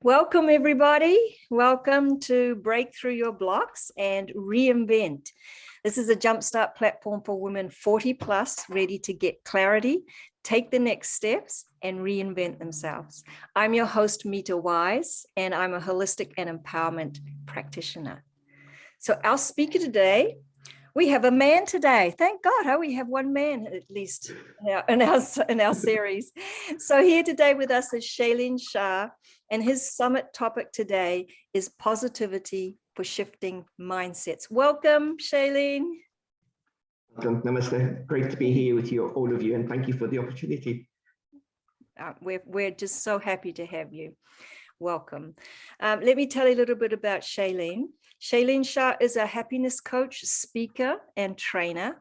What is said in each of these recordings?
Welcome, everybody. Welcome to Break Through Your Blocks and Reinvent. This is a jumpstart platform for women 40 plus ready to get clarity, take the next steps, and reinvent themselves. I'm your host, Mitta Wise, and I'm a holistic and empowerment practitioner. So our speaker today, we have a man today. Thank God, we have one man at least in our series. So here today with us is Shaileen Shah, and his summit topic today is positivity for shifting mindsets. Welcome, Shaileen. Welcome. Namaste. Great to be here with you, all of you, and thank you for the opportunity. We're just so happy to have you. Welcome. Let me tell you a little bit about Shaileen. Shaileen Shah is a happiness coach, speaker, and trainer.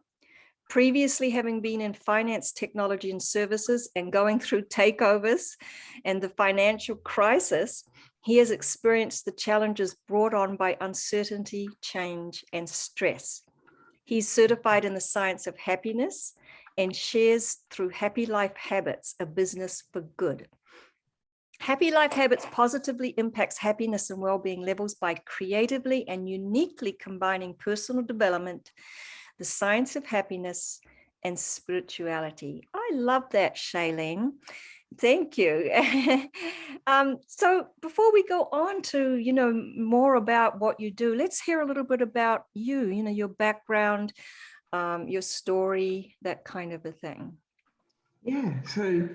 Previously having been in finance, technology, and services and going through takeovers and the financial crisis, he has experienced the challenges brought on by uncertainty, change, and stress. He's certified in the science of happiness and shares through Happy Life Habits, a business for good. Happy Life Habits positively impacts happiness and well-being levels by creatively and uniquely combining personal development, the science of happiness, and spirituality. I love that, Shaileen. Thank you. So before we go on to, more about what you do, let's hear a little bit about you, your background, your story, that kind of a thing. Yeah, so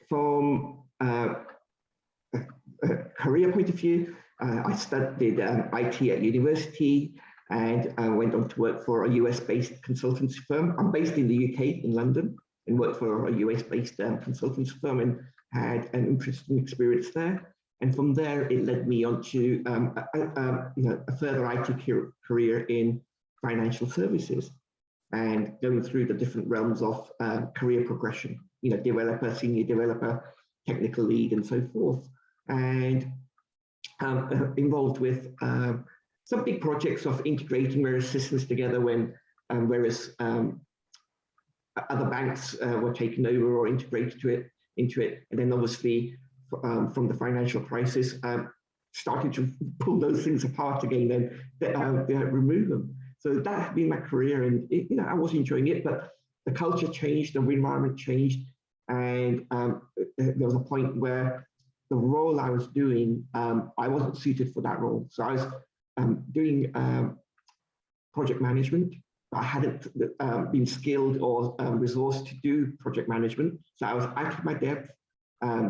from a career point of view, I studied IT at university and went on to work for a US-based consultancy firm. I'm based in the UK, in London, and worked for a US-based consultancy firm and had an interesting experience there. And from there, it led me on to a further IT career in financial services and going through the different realms of career progression, developer, senior developer, technical lead, and so forth. And involved with some big projects of integrating various systems together when various other banks were taken over or integrated into it. And then obviously from the financial crisis, started to pull those things apart again and remove them. So that has been my career, and I was enjoying it, but the culture changed, the environment changed, and there was a point where the role I was doing, I wasn't suited for that role. So I was doing project management. I hadn't been skilled or resourced to do project management. So I was out of my depth,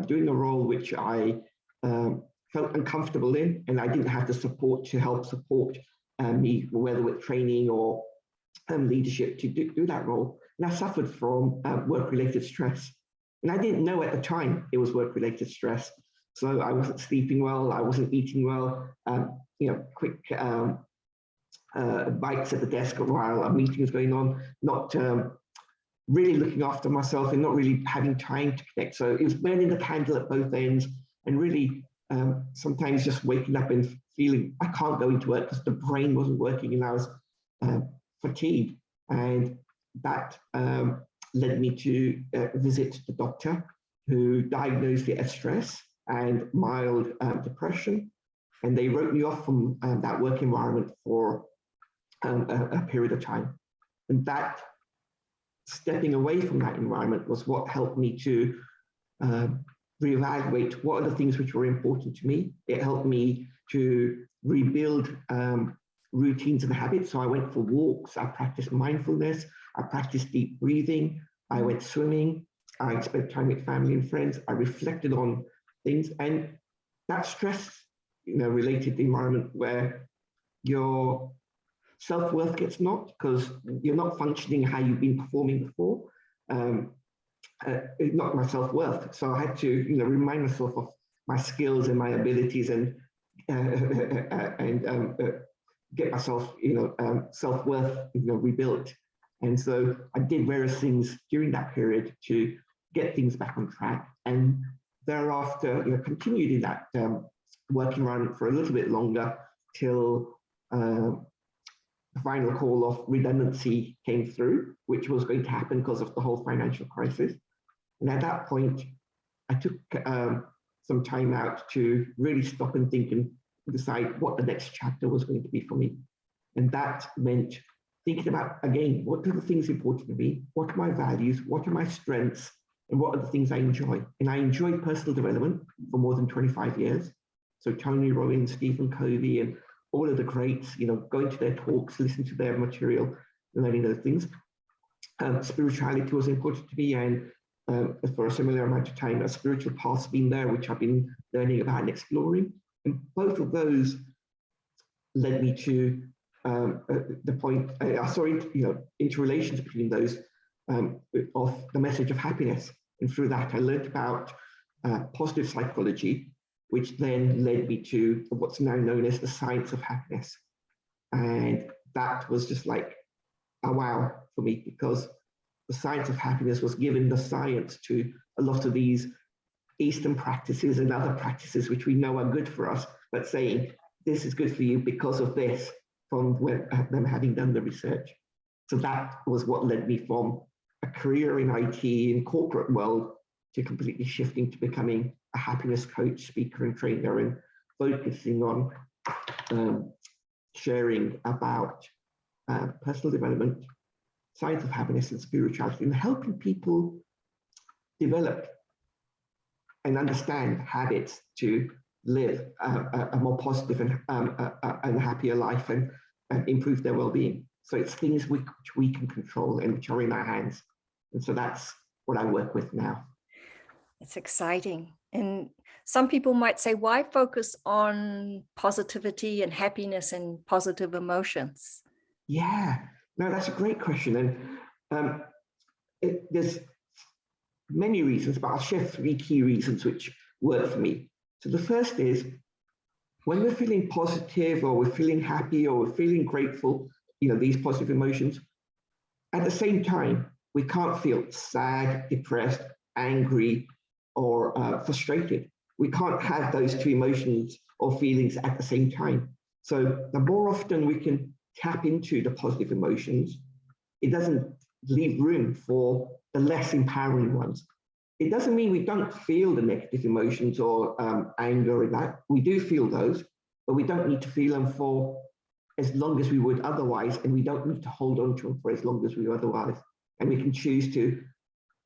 doing a role which I felt uncomfortable in, and I didn't have the support to help support me, whether with training or leadership to do that role. And I suffered from work-related stress. And I didn't know at the time it was work-related stress. So I wasn't sleeping well, I wasn't eating well, quick bites at the desk while a meeting was going on, not really looking after myself and not really having time to connect. So it was burning the candle at both ends and really sometimes just waking up and feeling I can't go into work because the brain wasn't working and I was fatigued. And that led me to visit the doctor, who diagnosed it as stress and mild depression. And they wrote me off from that work environment for a period of time. And that stepping away from that environment was what helped me to reevaluate what are the things which were important to me. It helped me to rebuild routines and habits. So I went for walks, I practiced mindfulness, I practiced deep breathing, I went swimming, I spent time with family and friends, I reflected on things, and that stress related environment where your self-worth gets knocked because you're not functioning how you've been performing before. It knocked my self-worth. So I had to remind myself of my skills and my abilities and get myself self-worth rebuilt. And so I did various things during that period to get things back on track, and thereafter continued in that work environment for a little bit longer till the final call of redundancy came through, which was going to happen because of the whole financial crisis. And at that point, I took some time out to really stop and think and decide what the next chapter was going to be for me. And that meant thinking about, again, what are the things important to me? What are my values? What are my strengths? And what are the things I enjoy? And I enjoyed personal development for more than 25 years. So Tony Robbins, Stephen Covey, and all of the greats, going to their talks, listening to their material, learning those things. Spirituality was important to me, and for a similar amount of time, a spiritual path's been there, which I've been learning about and exploring. And both of those led me to the point, interrelations between those of the message of happiness. And through that, I learned about positive psychology, which then led me to what's now known as the science of happiness. And that was just like a wow for me, because the science of happiness was giving the science to a lot of these Eastern practices and other practices which we know are good for us, but saying this is good for you because of this, from them having done the research. So that was what led me from a career in IT in corporate world to completely shifting to becoming a happiness coach, speaker, and trainer, and focusing on sharing about personal development, science of happiness, and spirituality, and helping people develop and understand habits to live a more positive and happier life, and improve their well-being. So it's things which we can control and which are in our hands. And so that's what I work with now. It's exciting. And some people might say, why focus on positivity and happiness and positive emotions? Yeah, no, that's a great question. And there's many reasons, but I'll share 3 key reasons which work for me. So the first is, when we're feeling positive, or we're feeling happy, or we're feeling grateful, these positive emotions, at the same time, we can't feel sad, depressed, angry, or frustrated. We can't have those 2 emotions or feelings at the same time. So the more often we can tap into the positive emotions, it doesn't leave room for the less empowering ones. It doesn't mean we don't feel the negative emotions or anger and that. We do feel those, but we don't need to feel them for as long as we would otherwise, and we don't need to hold on to them for as long as we would otherwise. And we can choose to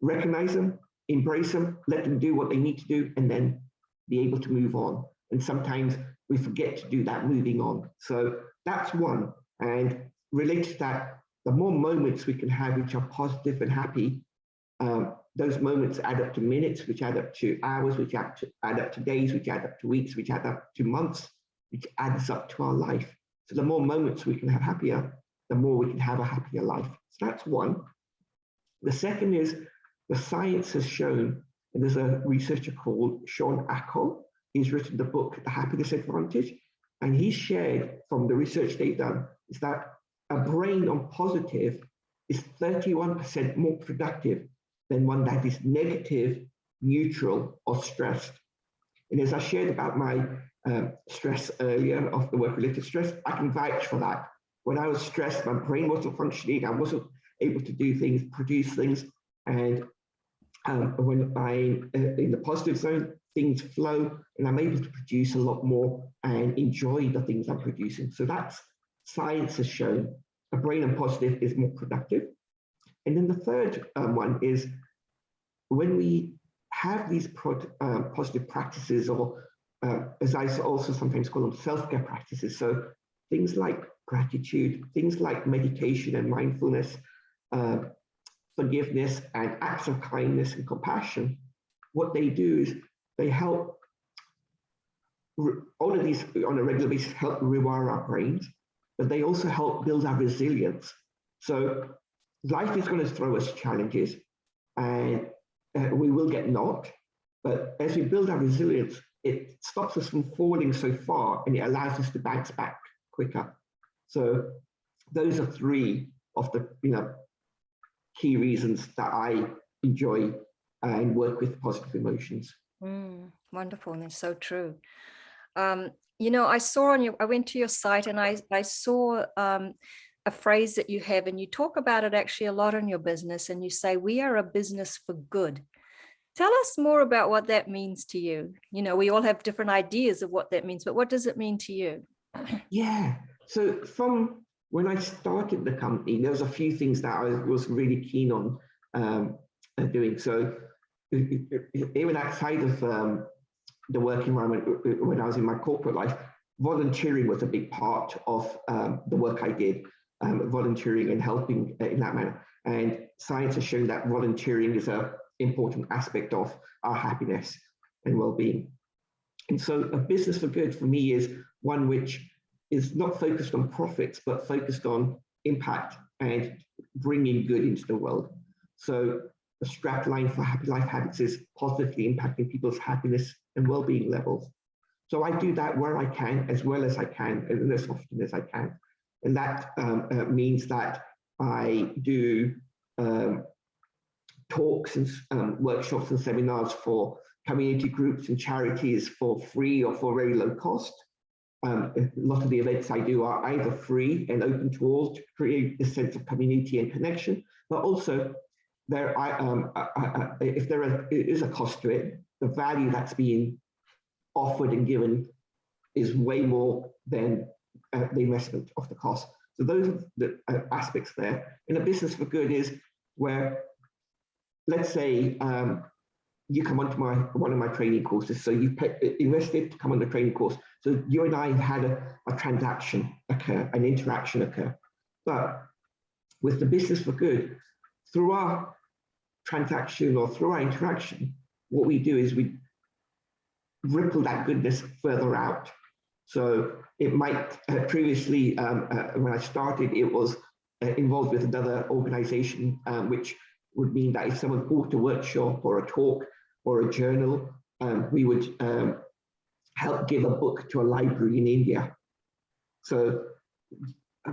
recognize them, embrace them, let them do what they need to do, and then be able to move on. And sometimes we forget to do that moving on. So that's one. And related to that, the more moments we can have which are positive and happy, those moments add up to minutes, which add up to hours, which add up to days, which add up to weeks, which add up to months, which adds up to our life. So the more moments we can have happier, the more we can have a happier life. So that's one. The second is, the science has shown, and there's a researcher called Sean Acol. He's written the book, The Happiness Advantage, and he shared from the research they've done is that a brain on positive is 31% more productive than one that is negative, neutral, or stressed. And as I shared about my stress earlier, of the work-related stress, I can vouch for that. When I was stressed, my brain wasn't functioning, I wasn't able to do things, produce things, and when I'm in the positive zone, things flow, and I'm able to produce a lot more and enjoy the things I'm producing. So that's, science has shown a brain on positive is more productive. And then the third one is, when we have these positive practices, or as I also sometimes call them, self-care practices. So things like gratitude, things like meditation and mindfulness, forgiveness, and acts of kindness and compassion. What they do is they help, all of these on a regular basis help rewire our brains, but they also help build our resilience. So life is going to throw us challenges, and we will get knocked, but as we build our resilience, it stops us from falling so far, and it allows us to bounce back quicker. So those are 3 of the key reasons that I enjoy and work with positive emotions. Wonderful, and it's so true. I saw I went to your site, and I saw a phrase that you have, and you talk about it actually a lot in your business, and you say, we are a business for good. Tell us more about what that means to you. You know, we all have different ideas of what that means, but what does it mean to you? Yeah. So from when I started the company, there was a few things that I was really keen on doing. So even outside of the work environment, when I was in my corporate life, volunteering was a big part of the work I did, volunteering and helping in that manner. And science has shown that volunteering is an important aspect of our happiness and well-being. And so a business for good for me is one which is not focused on profits, but focused on impact and bringing good into the world. So the strapline for Happy Life Habits is positively impacting people's happiness and well-being levels. So I do that where I can, as well as I can, and as often as I can. And that means that I do talks and workshops and seminars for community groups and charities for free or for very low cost. A lot of the events I do are either free and open to all to create a sense of community and connection, but also if there is a cost to it, the value that's being offered and given is way more than the investment of the cost. So those are the aspects there. And a business for good is where, let's say, you come onto one of my training courses. So you invested to come on the training course. So you and I have had a transaction occur, an interaction occur. But with the business for good, through our transaction or through our interaction, what we do is we ripple that goodness further out. So it might previously, when I started, it was involved with another organization, which would mean that if someone bought a workshop or a talk or a journal, we would help give a book to a library in India. So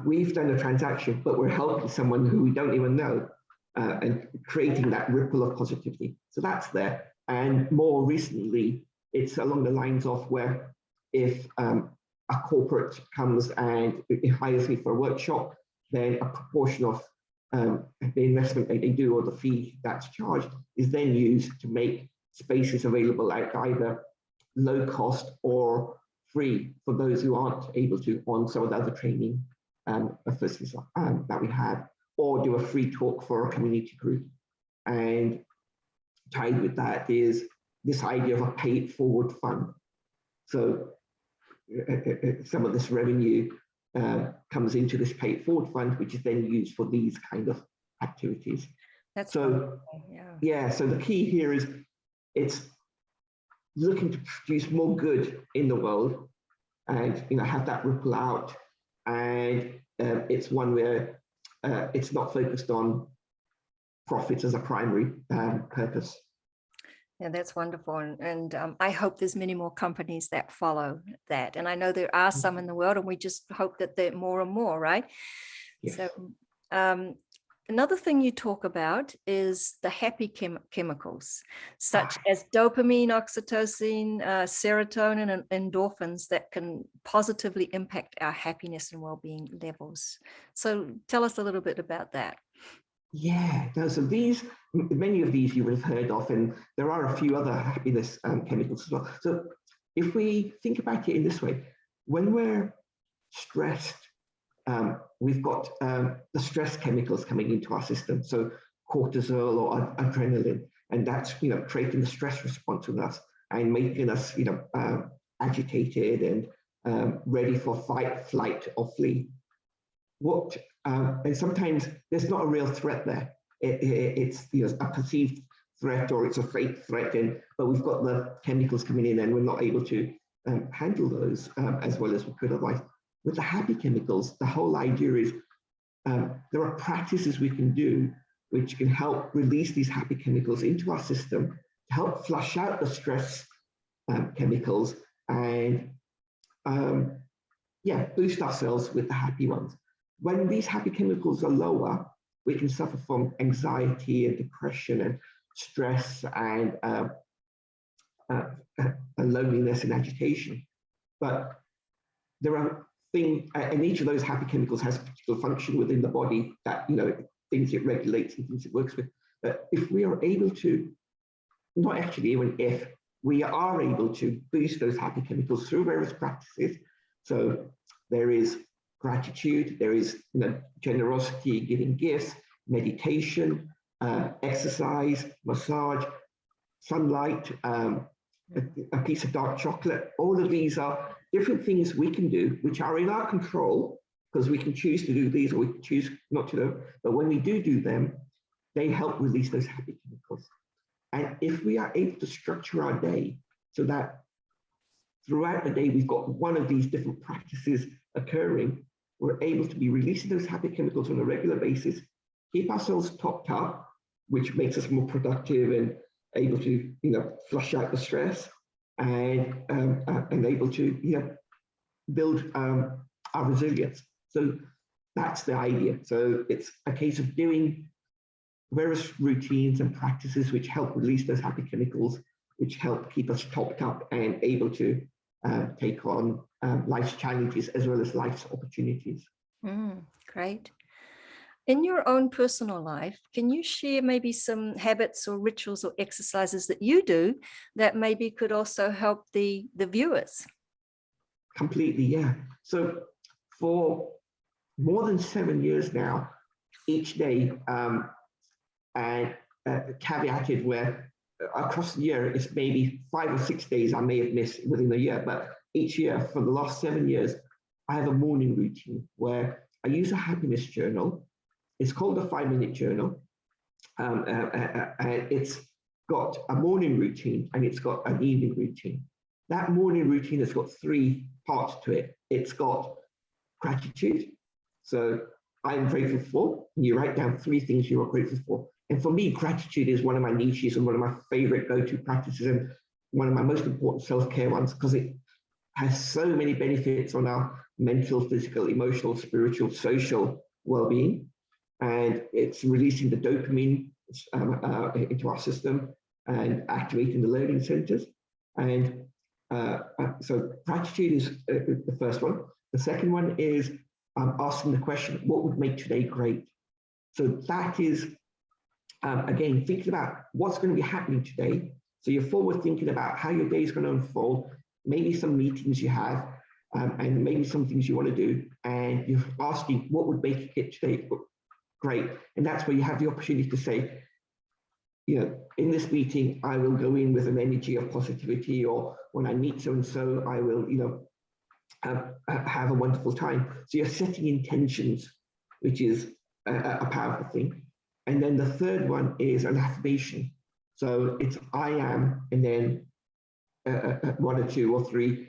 we've done a transaction, but we're helping someone who we don't even know and creating that ripple of positivity. So that's there. And more recently, it's along the lines of where if a corporate comes and it hires me for a workshop, then a proportion of the investment that they do or the fee that's charged is then used to make spaces available at either low cost or free for those who aren't able to on some of the other training facilities that we have, or do a free talk for a community group. And tied with that is this idea of a pay it forward fund. So some of this revenue comes into this pay it forward fund, which is then used for these kind of activities. That's so wonderful. yeah. So the key here is it's looking to produce more good in the world, and have that ripple out. And it's one where it's not focused on profits as a primary purpose. Yeah, that's wonderful. And I hope there's many more companies that follow that. And I know there are some in the world, and we just hope that there are more and more, right? Yes. So another thing you talk about is the happy chemicals, such as dopamine, oxytocin, serotonin, and endorphins that can positively impact our happiness and well-being levels. So tell us a little bit about that. Yeah, so many of these you will have heard of, and there are a few other happiness chemicals as well. So if we think about it in this way, when we're stressed, we've got the stress chemicals coming into our system. So cortisol or adrenaline, and that's creating the stress response with us and making us agitated and ready for fight, flight, or flee. And sometimes there's not a real threat there. It's a perceived threat, or it's a fake threat, but we've got the chemicals coming in and we're not able to handle those as well as we could otherwise. With the happy chemicals, the whole idea is there are practices we can do which can help release these happy chemicals into our system to help flush out the stress chemicals and boost ourselves with the happy ones. When these happy chemicals are lower, we can suffer from anxiety and depression and stress and loneliness and agitation. But there are things, and each of those happy chemicals has a particular function within the body that things it regulates and things it works with. But if we are able to not actually even if, we are able to boost those happy chemicals through various practices. So there is gratitude, there is generosity, giving gifts, meditation, exercise, massage, sunlight, a piece of dark chocolate. All of these are different things we can do, which are in our control, because we can choose to do these or we can choose not to do. But when we do them, they help release those happy chemicals. And if we are able to structure our day so that throughout the day we've got one of these different practices occurring, we're able to be releasing those happy chemicals on a regular basis, keep ourselves topped up, which makes us more productive and able to flush out the stress, and able to build our resilience. So that's the idea. So it's a case of doing various routines and practices which help release those happy chemicals, which help keep us topped up and able to take on life's challenges as well as life's opportunities. Great. In your own personal life, can you share maybe some habits or rituals or exercises that you do that maybe could also help the viewers? Completely, yeah. So for more than 7 years now, each day, and caveated where across the year, it's maybe 5 or 6 days I may have missed within a year, but each year for the last 7 years, I have a morning routine where I use a happiness journal. It's called a 5-minute journal. And it's got a morning routine and it's got an evening routine. That morning routine has got 3 parts to it. It's got gratitude. So I'm grateful for, and you write down 3 things you are grateful for. And for me, gratitude is one of my niches and one of my favorite go-to practices and one of my most important self-care ones, because it has so many benefits on our mental, physical, emotional, spiritual, social well-being. And it's releasing the dopamine into our system and activating the learning centers. And so gratitude is the first one. The second one is asking the question, what would make today great? So that is, again, thinking about what's going to be happening today. So you're forward thinking about how your day is going to unfold, maybe some meetings you have, and maybe some things you want to do. And you're asking what would make it today great. And that's where you have the opportunity to say, in this meeting, I will go in with an energy of positivity, or when I meet so-and-so, I will, have a wonderful time. So you're setting intentions, which is a powerful thing. And then the third one is an affirmation. So it's I am, and then 1 or 2 or 3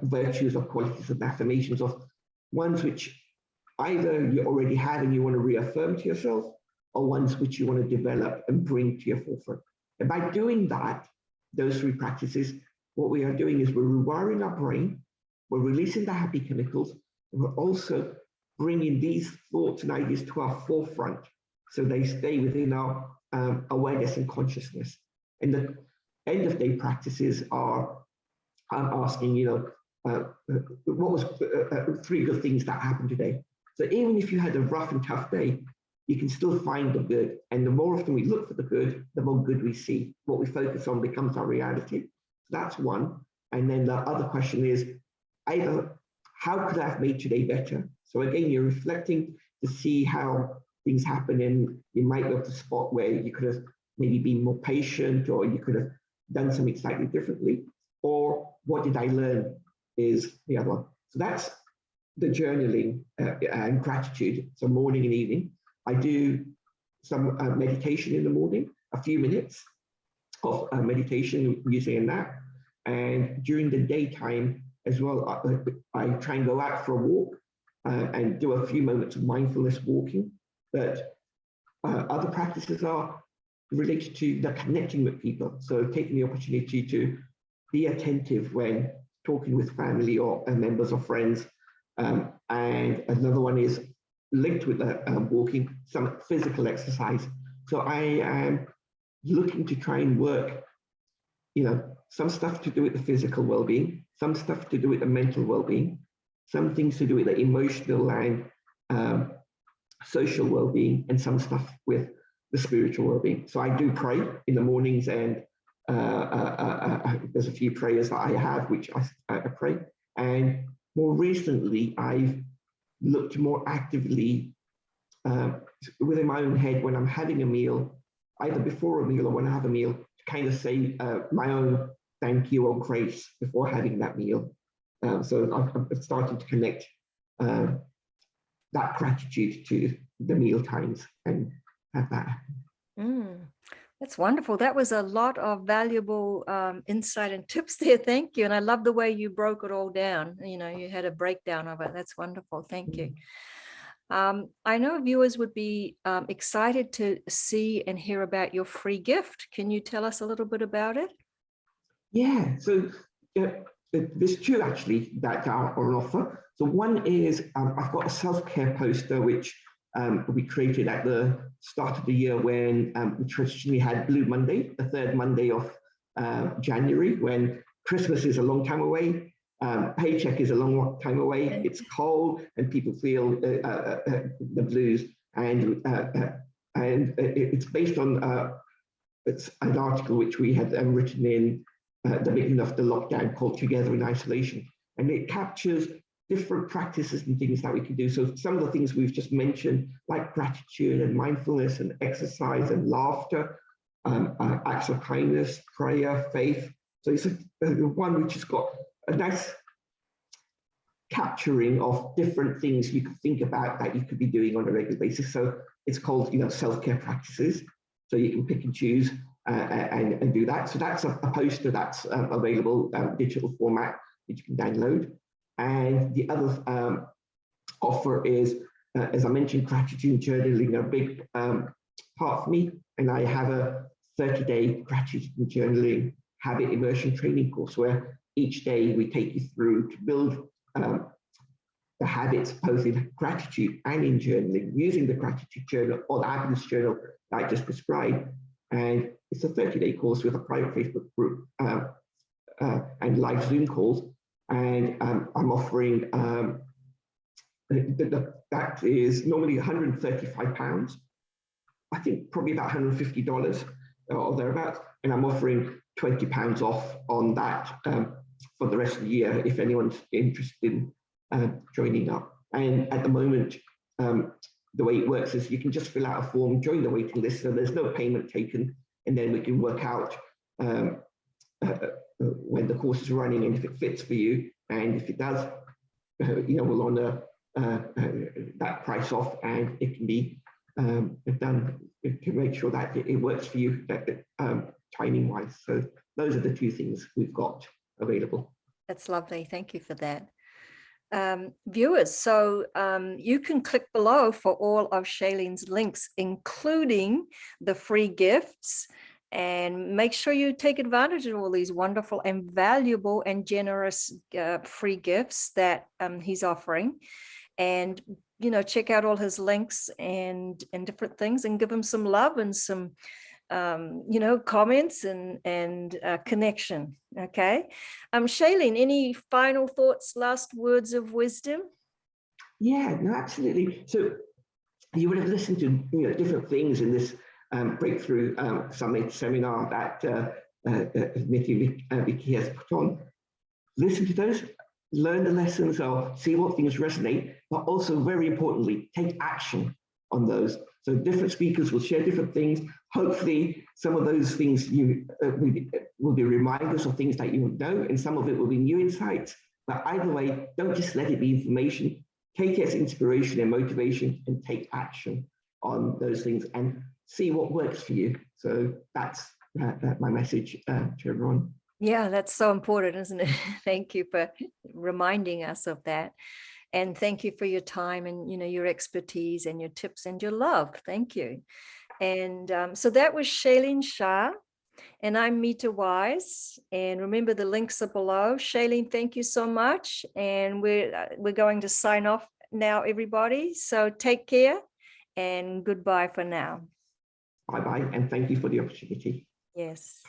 virtues or qualities of affirmations, of ones which either you already have and you want to reaffirm to yourself, or ones which you want to develop and bring to your forefront. And by doing that, those 3 practices, what we are doing is we're rewiring our brain, we're releasing the happy chemicals, and we're also bringing these thoughts and ideas to our forefront so they stay within our awareness and consciousness. And the end of day practices are asking, what was 3 good things that happened today? So even if you had a rough and tough day, you can still find the good. And the more often we look for the good, the more good we see. What we focus on becomes our reality. So that's one. And then the other question is, either how could I have made today better? So again, you're reflecting to see how things happen, and you might be able to spot where you could have maybe been more patient, or you could have done something slightly differently, or what did I learn is the other one. So that's the journaling and gratitude. So morning and evening. I do some meditation in the morning, a few minutes of meditation using a nap. And during the daytime as well, I try and go out for a walk and do a few moments of mindfulness walking. But other practices are related to the connecting with people. So taking the opportunity to be attentive when talking with family or members or friends. And another one is linked with walking, some physical exercise. So I am looking to try and work, some stuff to do with the physical well-being, some stuff to do with the mental well-being, some things to do with the emotional and social well-being, and some stuff with the spiritual well-being. So I do pray in the mornings and There's a few prayers that I have, which I pray. And more recently, I've looked more actively within my own head when I'm having a meal, either before a meal or when I have a meal, to kind of say my own thank you or grace before having that meal. So I've started to connect that gratitude to the meal times and have that happen. That's wonderful. That was a lot of valuable insight and tips there. Thank you. And I love the way you broke it all down. You know, you had a breakdown of it. That's wonderful. Thank you. I know viewers would be excited to see and hear about your free gift. Can you tell us a little bit about it? Yeah, so there's two actually that are on offer. So one is I've got a self-care poster which we created at the start of the year when we traditionally had Blue Monday, the third Monday of January, when Christmas is a long time away, paycheck is a long time away, it's cold and people feel the blues, and it's based on it's an article which we had written in the beginning of the lockdown called Together in Isolation, and it captures different practices and things that we can do. So some of the things we've just mentioned, like gratitude and mindfulness and exercise and laughter, acts of kindness, prayer, faith. So it's one which has got a nice capturing of different things you could think about that you could be doing on a regular basis. So it's called, self-care practices. So you can pick and choose and do that. So that's a poster that's available, digital format that you can download. And the other offer is, as I mentioned, gratitude journaling are a big part for me. And I have a 30-day gratitude journaling habit immersion training course where each day we take you through to build the habits both in gratitude and in journaling, using the gratitude journal or the happiness journal that I just described. And it's a 30-day course with a private Facebook group and live Zoom calls. And I'm offering, that is normally £135. I think probably about $150 or thereabouts. And I'm offering £20 off on that for the rest of the year if anyone's interested in joining up. And at the moment, the way it works is you can just fill out a form, join the waiting list, so there's no payment taken, and then we can work out when the course is running and if it fits for you, and if it does, we'll honor that price off, and it can be done to make sure that it works for you timing wise. So those are the two things we've got available. That's lovely. Thank you for that. Viewers, so you can click below for all of Shaileen's links, including the free gifts, and make sure you take advantage of all these wonderful and valuable and generous free gifts that he's offering. And, check out all his links and different things, and give him some love and some comments and connection. Okay. Shaileen, any final thoughts, last words of wisdom? Yeah, no, absolutely. So you would have listened to different things in this breakthrough summit seminar that Vicky has put on. Listen to those, learn the lessons, or see what things resonate, but also very importantly, take action on those. So different speakers will share different things. Hopefully, some of those things will be reminders of things that you would know, and some of it will be new insights. But either way, don't just let it be information. Take it as inspiration and motivation, and take action on those things and see what works for you. So that's my message to everyone. Yeah, that's so important, isn't it? Thank you for reminding us of that. And thank you for your time and, your expertise and your tips and your love. Thank you. And so that was Shaileen Shah, and I'm Mitta Wise. And remember, the links are below. Shaileen, thank you so much. And we're going to sign off now, everybody. So take care and goodbye for now. Bye-bye, and thank you for the opportunity. Yes.